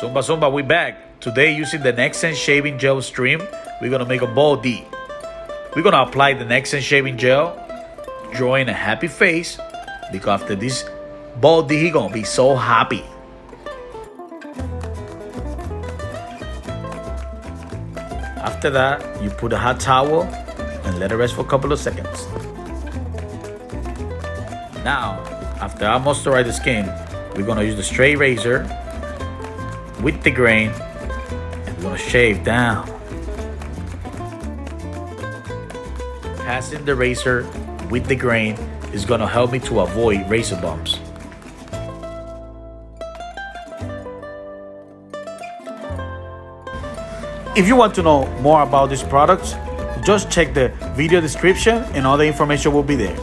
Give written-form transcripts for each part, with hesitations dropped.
Zumba, we back. Today, using the Nexen shaving gel stream, we're gonna make a bald D. We're gonna apply the Nexen shaving gel, drawing a happy face, because after this bald D, he gonna be so happy. After that, you put a hot towel and let it rest for a couple of seconds. Now, after I moisturize the skin, we're gonna use the straight razor with the grain and we're gonna shave down. Passing the razor with the grain is gonna help me to avoid razor bumps. If you want to know more about these products, just check the video description and all the information will be there.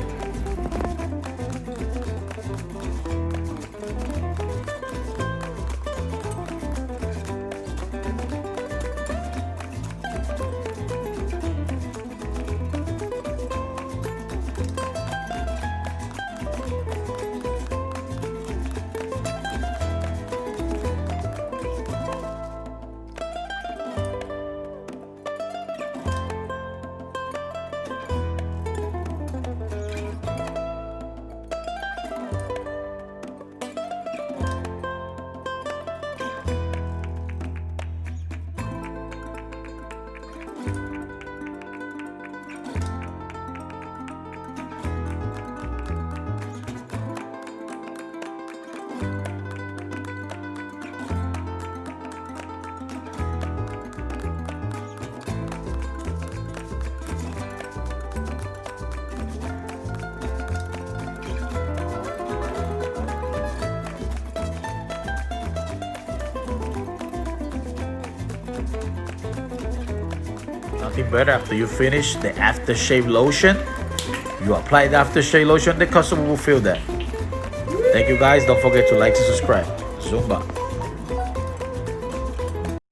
Nothing better after you finish the aftershave lotion. You apply the aftershave lotion, the customer will feel that. Thank you guys. Don't forget to like and subscribe. Zumba.